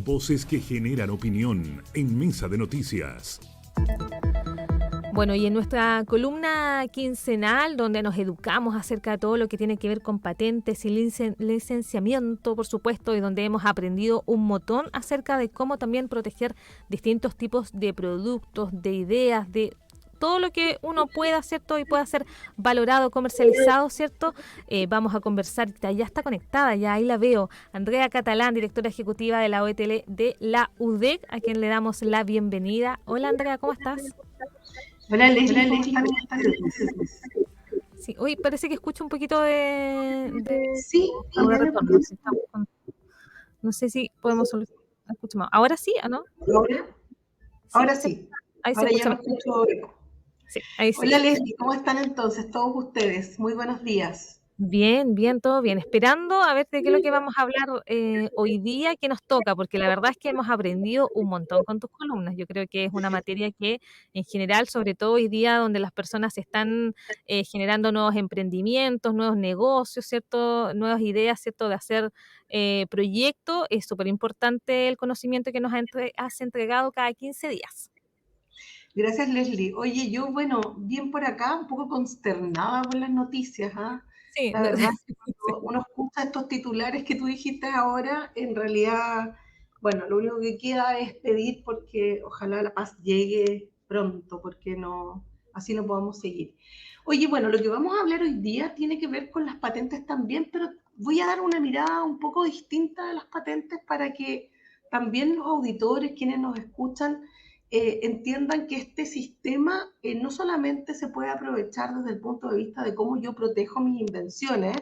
Voces que generan opinión en Mesa de Noticias. Bueno, y en nuestra columna quincenal, donde nos educamos acerca de todo lo que tiene que ver con patentes y licenciamiento, por supuesto, y donde hemos aprendido un montón acerca de cómo también proteger distintos tipos de productos, de ideas, de todo lo que uno pueda, ¿cierto? Y pueda ser valorado, comercializado, ¿cierto? Vamos a conversar, ya está conectada, ya ahí la veo. Andrea Catalán, directora ejecutiva de la OETL de la UDEC, a quien le damos la bienvenida. Hola Andrea, ¿cómo estás? Hola Leslie, ¿cómo están ustedes? Sí, hoy parece que escucho un poquito de Sí, algo de retorno. No sé si podemos solucionar. Escucho más. Ahora sí, ¿o no? ahora sí, Ahí se ahora ya escucha me más. escucho eco. Sí, ahí sí. Hola Leslie, ¿cómo están entonces todos ustedes? Muy buenos días. Bien, bien, todo bien. Esperando a ver de qué es lo que vamos a hablar hoy día, qué nos toca, porque la verdad es que hemos aprendido un montón con tus columnas. Yo creo que es una materia que en general, sobre todo hoy día, donde las personas están generando nuevos emprendimientos, nuevos negocios, ¿cierto? Nuevas ideas, ¿cierto? De hacer proyectos, es súper importante el conocimiento que nos has entregado cada 15 días. Gracias Leslie. Oye, yo, bueno, bien por acá, un poco consternada por las noticias, ¿ah? Sí, La verdad es que cuando uno escucha estos titulares que tú dijiste ahora, en realidad, bueno, lo único que queda es pedir porque ojalá la paz llegue pronto, porque no, así no podamos seguir. Oye, bueno, lo que vamos a hablar hoy día tiene que ver con las patentes también, pero voy a dar una mirada un poco distinta a las patentes para que también los auditores, quienes nos escuchan, entiendan que este sistema no solamente se puede aprovechar desde el punto de vista de cómo yo protejo mis invenciones,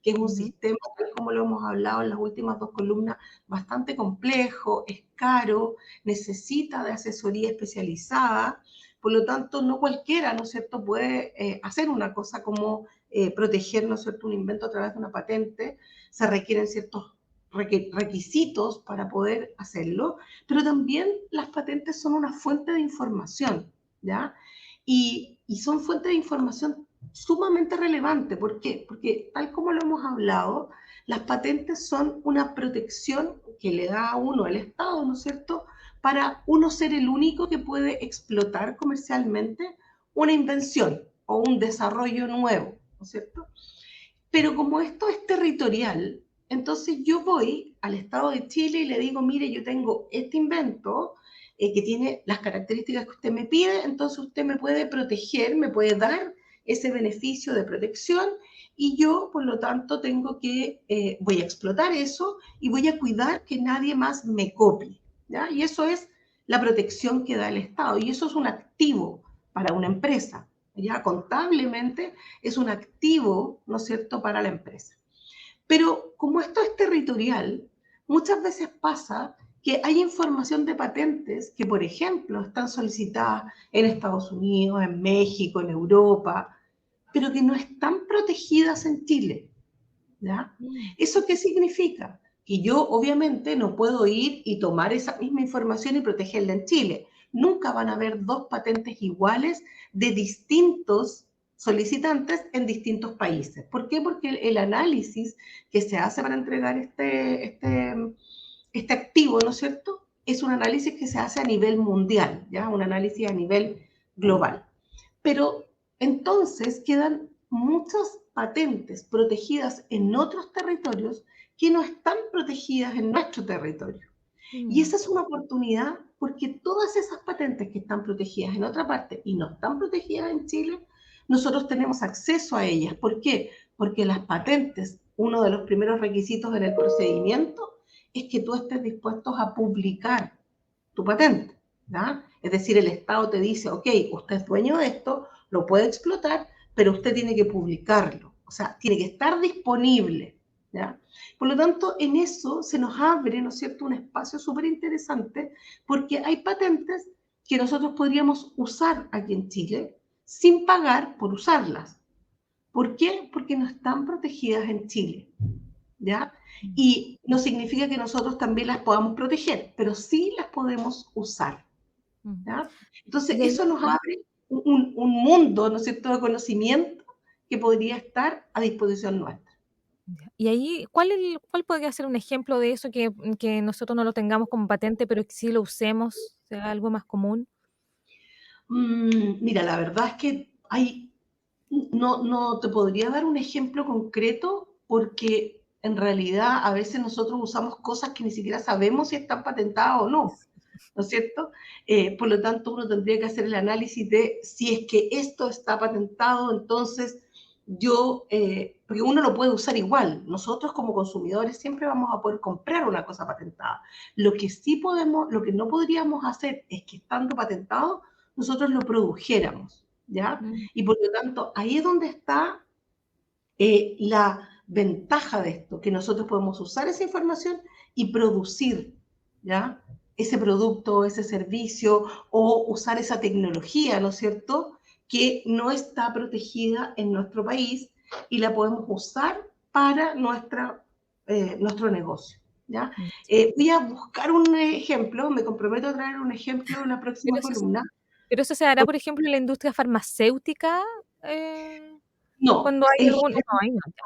que es un sistema, tal como lo hemos hablado en las últimas dos columnas, bastante complejo, es caro, necesita de asesoría especializada, por lo tanto no cualquiera, ¿no es cierto?, puede hacer una cosa como proteger, ¿no es cierto?, un invento a través de una patente, se requieren ciertos requisitos para poder hacerlo, pero también las patentes son una fuente de información, ¿ya? Y son fuentes de información sumamente relevante. ¿Por qué? Porque tal como lo hemos hablado, las patentes son una protección que le da a uno el Estado, ¿no es cierto?, para uno ser el único que puede explotar comercialmente una invención o un desarrollo nuevo, ¿no es cierto? Pero como esto es territorial, entonces yo voy al Estado de Chile y le digo, mire, yo tengo este invento que tiene las características que usted me pide, entonces usted me puede proteger, me puede dar ese beneficio de protección y yo, por lo tanto, tengo que, voy a explotar eso y voy a cuidar que nadie más me copie, ¿ya? Y eso es la protección que da el Estado y eso es un activo para una empresa, ya contablemente es un activo, ¿no es cierto?, para la empresa. Pero como esto es territorial, muchas veces pasa que hay información de patentes que, por ejemplo, están solicitadas en Estados Unidos, en México, en Europa, pero que no están protegidas en Chile, ¿ya? ¿Eso qué significa? Que yo obviamente no puedo ir y tomar esa misma información y protegerla en Chile. Nunca van a haber dos patentes iguales de distintos solicitantes en distintos países. ¿Por qué? Porque el análisis que se hace para entregar este activo, ¿no es cierto?, es un análisis que se hace a nivel mundial, ¿ya? Un análisis a nivel global. Pero entonces quedan muchas patentes protegidas en otros territorios que no están protegidas en nuestro territorio. Y esa es una oportunidad porque todas esas patentes que están protegidas en otra parte y no están protegidas en Chile, nosotros tenemos acceso a ellas. ¿Por qué? Porque las patentes, uno de los primeros requisitos en el procedimiento es que tú estés dispuesto a publicar tu patente, ¿ya? Es decir, el Estado te dice, ok, usted es dueño de esto, lo puede explotar, pero usted tiene que publicarlo, o sea, tiene que estar disponible, ¿ya? Por lo tanto, en eso se nos abre, ¿no es cierto?, un espacio súper interesante, porque hay patentes que nosotros podríamos usar aquí en Chile sin pagar por usarlas. ¿Por qué? Porque no están protegidas en Chile, ¿ya? Y no significa que nosotros también las podamos proteger, pero sí las podemos usar, ¿ya? Entonces, Y ahí, eso nos abre un mundo, ¿no es cierto?, de conocimiento que podría estar a disposición nuestra. Ya. Y ahí, ¿cuál podría ser un ejemplo de eso que nosotros no lo tengamos como patente, pero que sí lo usemos, sea algo más común? Mira, la verdad es que no te podría dar un ejemplo concreto porque en realidad a veces nosotros usamos cosas que ni siquiera sabemos si están patentadas o no, ¿no es cierto? Por lo tanto, uno tendría que hacer el análisis de si es que esto está patentado, entonces porque uno lo puede usar igual. Nosotros como consumidores siempre vamos a poder comprar una cosa patentada. Lo que sí podemos, lo que no podríamos hacer es que estando patentado, nosotros lo produjéramos, ¿ya? Mm, Y por lo tanto, ahí es donde está la ventaja de esto, que nosotros podemos usar esa información y producir, ¿ya? Ese producto, ese servicio o usar esa tecnología, ¿no es cierto? Que no está protegida en nuestro país y la podemos usar para nuestro negocio, ¿ya? mm. Voy a buscar un ejemplo, me comprometo a traer un ejemplo en la Pero próxima eso, columna. pero eso se hará, por ejemplo, en la industria farmacéutica, eh, No, cuando hay algún... No, ahí no, ya.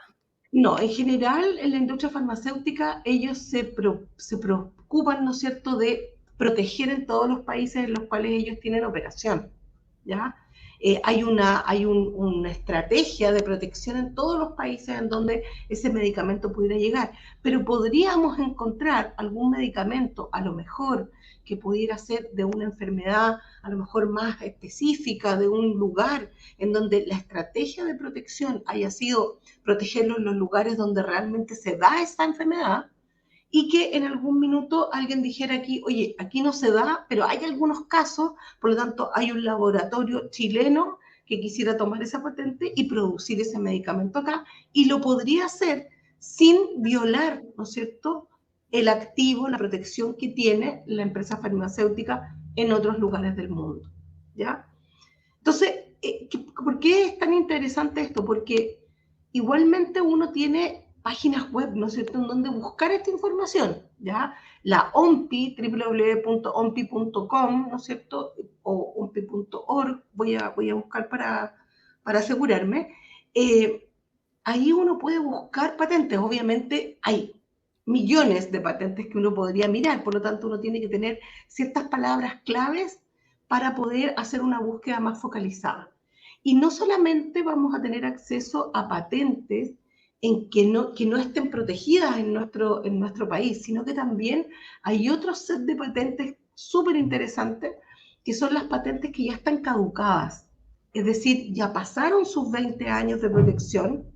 no, en general en la industria farmacéutica ellos se preocupan, ¿no es cierto?, de proteger en todos los países en los cuales ellos tienen operación, ¿ya? Hay una estrategia de protección en todos los países en donde ese medicamento pudiera llegar, pero podríamos encontrar algún medicamento, a lo mejor, que pudiera ser de una enfermedad, a lo mejor más específica, de un lugar en donde la estrategia de protección haya sido protegerlo en los lugares donde realmente se da esa enfermedad y que en algún minuto alguien dijera aquí, oye, aquí no se da, pero hay algunos casos, por lo tanto hay un laboratorio chileno que quisiera tomar esa patente y producir ese medicamento acá y lo podría hacer sin violar, ¿no es cierto?, el activo, la protección que tiene la empresa farmacéutica en otros lugares del mundo, ¿ya? Entonces, ¿por qué es tan interesante esto? Porque igualmente uno tiene páginas web, ¿no es cierto?, en donde buscar esta información, ¿ya? La OMPI, www.ompi.com, ¿no es cierto?, o ompi.org, voy a buscar para asegurarme. Eh, Ahí uno puede buscar patentes, obviamente hay millones de patentes que uno podría mirar, por lo tanto uno tiene que tener ciertas palabras claves para poder hacer una búsqueda más focalizada. Y no solamente vamos a tener acceso a patentes que no estén protegidas en nuestro país, sino que también hay otro set de patentes súper interesantes, que son las patentes que ya están caducadas. Es decir, ya pasaron sus 20 años de protección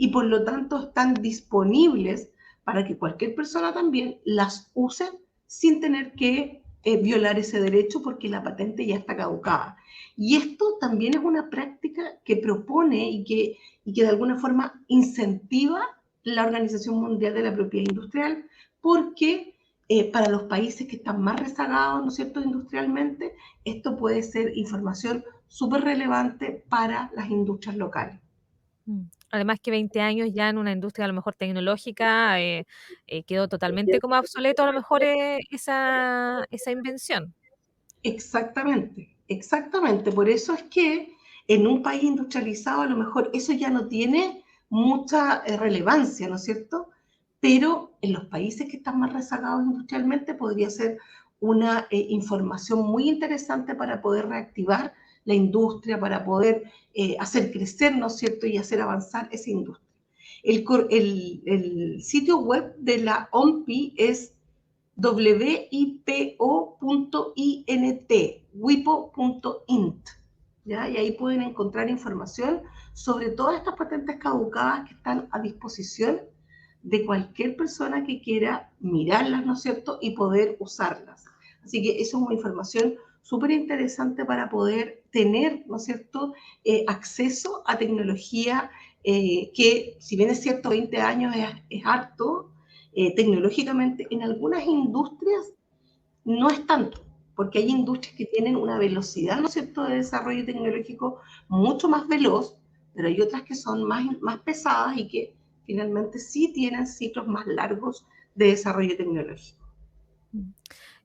y por lo tanto están disponibles para que cualquier persona también las use sin tener que violar ese derecho porque la patente ya está caducada. Y esto también es una práctica que propone y que de alguna forma incentiva la Organización Mundial de la Propiedad Industrial porque para los países que están más rezagados, ¿no es cierto?, industrialmente, esto puede ser información súper relevante para las industrias locales. Mm. Además que 20 años ya en una industria a lo mejor tecnológica, quedó totalmente como obsoleto a lo mejor, esa invención. Exactamente, exactamente. Por eso es que en un país industrializado a lo mejor eso ya no tiene mucha relevancia, ¿no es cierto? Pero en los países que están más rezagados industrialmente podría ser una información muy interesante para poder reactivar la industria, para poder hacer crecer, ¿no es cierto?, y hacer avanzar esa industria. El sitio web de la OMPI es wipo.int, ¿ya? Y ahí pueden encontrar información sobre todas estas patentes caducadas que están a disposición de cualquier persona que quiera mirarlas, ¿no es cierto?, y poder usarlas. Así que eso es una información súper interesante para poder tener, ¿no es cierto?, acceso a tecnología que, si bien es cierto, 20 años es harto, tecnológicamente, en algunas industrias no es tanto, porque hay industrias que tienen una velocidad, ¿no es cierto?, de desarrollo tecnológico mucho más veloz, pero hay otras que son más pesadas y que finalmente sí tienen ciclos más largos de desarrollo tecnológico. Mm.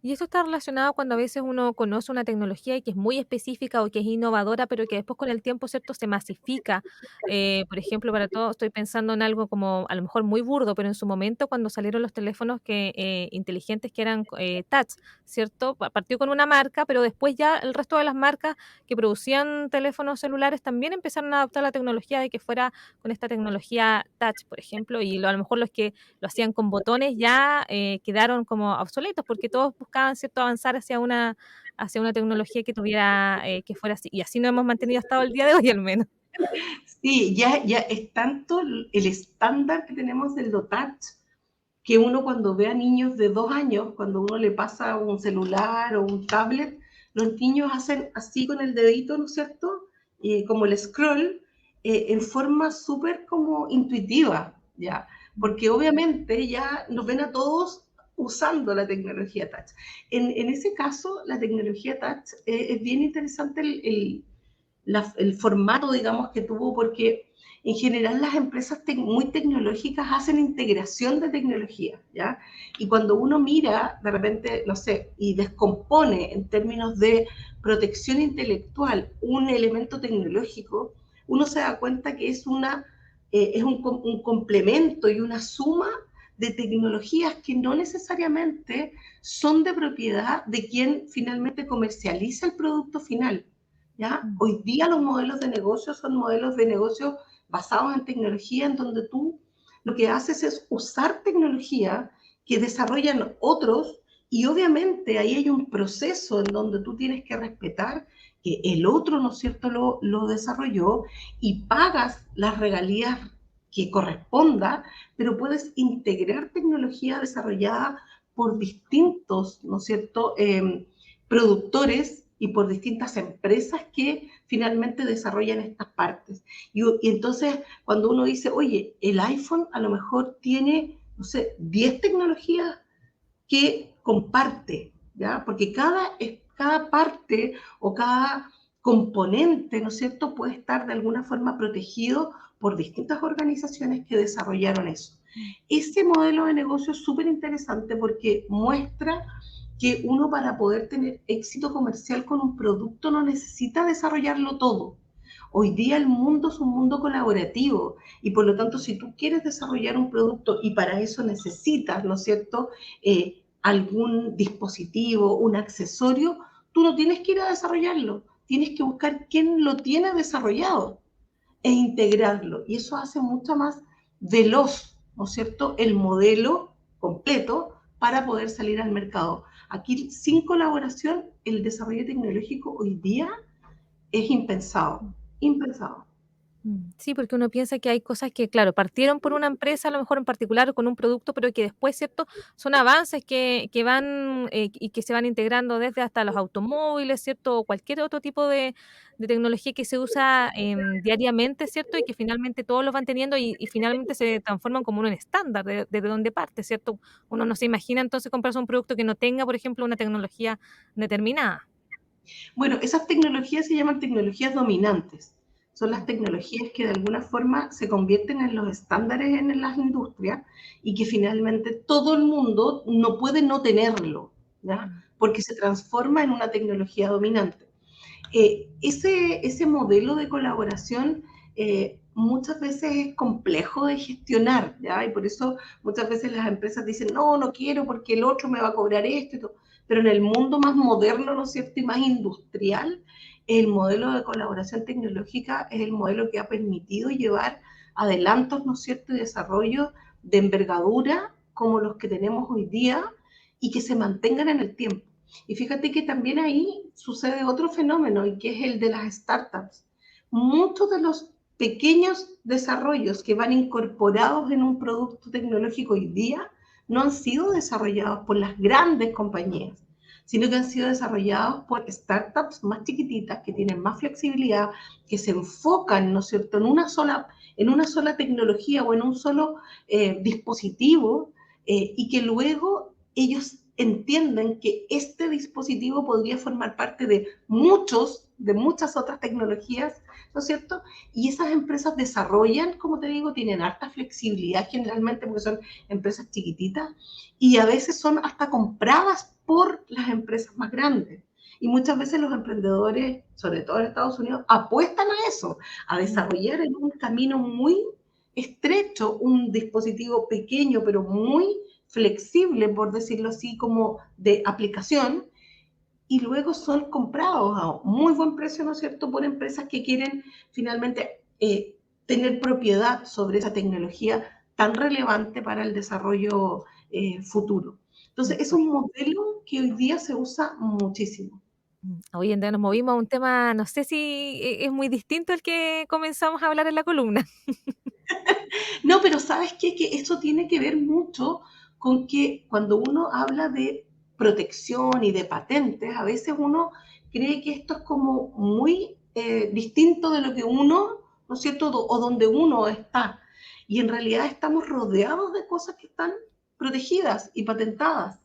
Y eso está relacionado cuando a veces uno conoce una tecnología y que es muy específica o que es innovadora, pero que después con el tiempo, ¿cierto?, se masifica. Por ejemplo, para todo, estoy pensando en algo como a lo mejor muy burdo, pero en su momento cuando salieron los teléfonos inteligentes que eran touch, ¿cierto? Partió con una marca, pero después ya el resto de las marcas que producían teléfonos celulares también empezaron a adoptar la tecnología de que fuera con esta tecnología touch, por ejemplo, y a lo mejor los que lo hacían con botones ya quedaron como obsoletos porque todos buscaban, ¿cierto?, avanzar hacia una tecnología que tuviera, que fuera así. Y así nos hemos mantenido hasta el día de hoy al menos. Sí, ya es tanto el estándar que tenemos del lo touch, que uno cuando ve a niños de 2 años, cuando uno le pasa un celular o un tablet, los niños hacen así con el dedito, ¿no es cierto? Como el scroll, en forma súper como intuitiva, ¿ya? Porque obviamente ya nos ven a todos usando la tecnología touch. En ese caso, la tecnología touch es bien interesante el formato, digamos, que tuvo, porque en general las empresas muy tecnológicas hacen integración de tecnología, ¿ya? Y cuando uno mira, de repente, no sé, y descompone en términos de protección intelectual un elemento tecnológico, uno se da cuenta que es un complemento y una suma de tecnologías que no necesariamente son de propiedad de quien finalmente comercializa el producto final. ¿Ya? Mm. Hoy día los modelos de negocio son modelos de negocio basados en tecnología, en donde tú lo que haces es usar tecnología que desarrollan otros, y obviamente ahí hay un proceso en donde tú tienes que respetar que el otro, ¿no es cierto?, lo desarrolló, y pagas las regalías que corresponda, pero puedes integrar tecnología desarrollada por distintos, ¿no es cierto?, productores y por distintas empresas que finalmente desarrollan estas partes. Y entonces, cuando uno dice, oye, el iPhone a lo mejor tiene, no sé, 10 tecnologías que comparte, ¿ya? Porque cada parte o cada componente, ¿no es cierto?, puede estar de alguna forma protegido por distintas organizaciones que desarrollaron eso. Este modelo de negocio es súper interesante porque muestra que uno, para poder tener éxito comercial con un producto, no necesita desarrollarlo todo. Hoy día el mundo es un mundo colaborativo, y por lo tanto, si tú quieres desarrollar un producto y para eso necesitas, ¿no es cierto?, algún dispositivo, un accesorio, tú no tienes que ir a desarrollarlo, tienes que buscar quién lo tiene desarrollado e integrarlo. Y eso hace mucho más veloz, ¿no es cierto?, el modelo completo para poder salir al mercado. Aquí, sin colaboración, el desarrollo tecnológico hoy día es impensado, impensado. Sí, porque uno piensa que hay cosas que, claro, partieron por una empresa, a lo mejor en particular, o con un producto, pero que después, ¿cierto? Son avances que van y que se van integrando desde hasta los automóviles, ¿cierto? O cualquier otro tipo de tecnología que se usa diariamente, ¿cierto? Y que finalmente todos los van teniendo y finalmente se transforman como un estándar de donde parte, ¿cierto? Uno no se imagina entonces comprarse un producto que no tenga, por ejemplo, una tecnología determinada. Bueno, esas tecnologías se llaman tecnologías dominantes. Son las tecnologías que de alguna forma se convierten en los estándares en las industrias, y que finalmente todo el mundo no puede no tenerlo, ¿ya? Mm. Porque se transforma en una tecnología dominante. Ese modelo de colaboración muchas veces es complejo de gestionar, ¿ya? Y por eso muchas veces las empresas dicen, no, no quiero porque el otro me va a cobrar esto y todo. Pero en el mundo más moderno, ¿no es cierto?, y más industrial, el modelo de colaboración tecnológica es el modelo que ha permitido llevar adelantos, ¿no es cierto?, y desarrollo de envergadura como los que tenemos hoy día, y que se mantengan en el tiempo. Y fíjate que también ahí sucede otro fenómeno, y que es el de las startups. Muchos de los pequeños desarrollos que van incorporados en un producto tecnológico hoy día no han sido desarrollados por las grandes compañías, sino que han sido desarrollados por startups más chiquititas, que tienen más flexibilidad, que se enfocan, ¿no es cierto?, en una sola tecnología o en un solo dispositivo, y que luego ellos entienden que este dispositivo podría formar parte de muchas otras tecnologías, ¿no es cierto? Y esas empresas desarrollan, como te digo, tienen harta flexibilidad generalmente porque son empresas chiquititas y a veces son hasta compradas por las empresas más grandes. Y muchas veces los emprendedores, sobre todo en Estados Unidos, apuestan a eso, a desarrollar en un camino muy estrecho un dispositivo pequeño, pero muy flexible, por decirlo así, como de aplicación, y luego son comprados a muy buen precio, ¿no es cierto?, por empresas que quieren finalmente tener propiedad sobre esa tecnología tan relevante para el desarrollo futuro. Entonces, es un modelo que hoy día se usa muchísimo. Hoy en día nos movimos a un tema, no sé si es muy distinto al que comenzamos a hablar en la columna. No, pero ¿sabes qué? Que eso tiene que ver mucho con que cuando uno habla de protección y de patentes, a veces uno cree que esto es como muy distinto de lo que uno, ¿no es cierto?, o donde uno está. Y en realidad estamos rodeados de cosas que están protegidas y patentadas.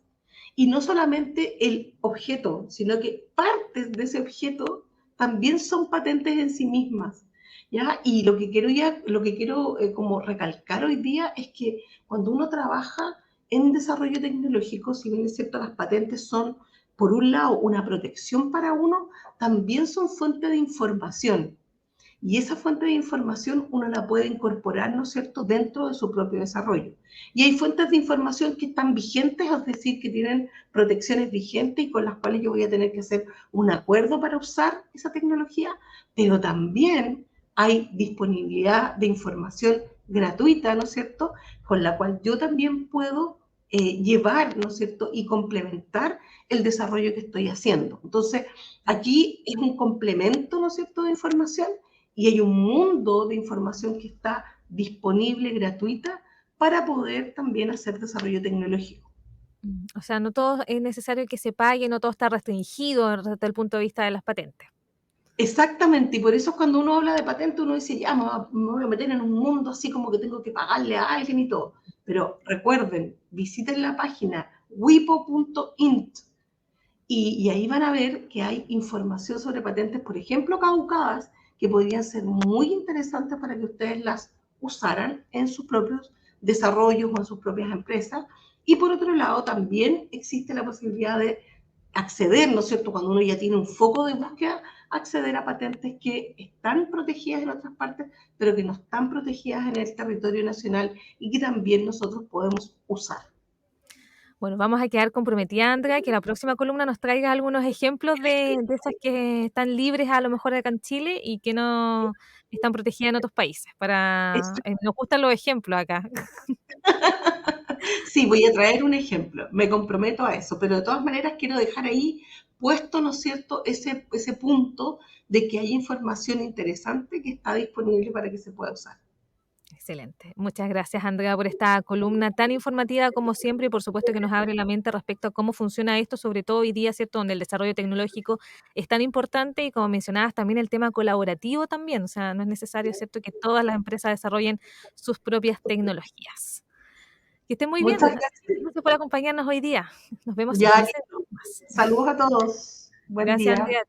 Y no solamente el objeto, sino que partes de ese objeto también son patentes en sí mismas. ¿Ya? Y lo que quiero como recalcar hoy día es que cuando uno trabaja en desarrollo tecnológico, si bien es cierto, las patentes son, por un lado, una protección para uno, también son fuente de información. Y esa fuente de información uno la puede incorporar, ¿no es cierto?, dentro de su propio desarrollo. Y hay fuentes de información que están vigentes, es decir, que tienen protecciones vigentes y con las cuales yo voy a tener que hacer un acuerdo para usar esa tecnología, pero también hay disponibilidad de información gratuita, ¿no es cierto?, con la cual yo también puedo llevar, ¿no es cierto?, y complementar el desarrollo que estoy haciendo. Entonces, aquí es un complemento, ¿no es cierto?, de información y hay un mundo de información que está disponible, gratuita, para poder también hacer desarrollo tecnológico. O sea, no todo es necesario que se pague, no todo está restringido desde el punto de vista de las patentes. Exactamente, y por eso cuando uno habla de patente, uno dice, ya, me voy a meter en un mundo así como que tengo que pagarle a alguien y todo. Pero recuerden, visiten la página wipo.int y ahí van a ver que hay información sobre patentes, por ejemplo, caducadas, que podrían ser muy interesantes para que ustedes las usaran en sus propios desarrollos o en sus propias empresas. Y por otro lado, también existe la posibilidad de acceder, ¿no es cierto?, cuando uno ya tiene un foco de búsqueda, acceder a patentes que están protegidas en otras partes, pero que no están protegidas en el territorio nacional y que también nosotros podemos usar. Bueno, vamos a quedar comprometidas, Andrea, que la próxima columna nos traiga algunos ejemplos de esas que están libres a lo mejor acá en Chile y que no están protegidas en otros países. Nos gustan los ejemplos acá. Sí, voy a traer un ejemplo, me comprometo a eso, pero de todas maneras quiero dejar ahí puesto, ¿no es cierto?, ese punto de que hay información interesante que está disponible para que se pueda usar. Excelente. Muchas gracias, Andrea, por esta columna tan informativa como siempre y por supuesto que nos abre la mente respecto a cómo funciona esto, sobre todo hoy día, ¿cierto?, donde el desarrollo tecnológico es tan importante y como mencionabas también el tema colaborativo también, o sea, no es necesario, ¿cierto?, que todas las empresas desarrollen sus propias tecnologías. Que estén muy bien. Muchas Así que gracias. gracias por acompañarnos hoy día. Nos vemos en Ya, 15 días más. saludos a todos. Buen Gracias, día. Andrea.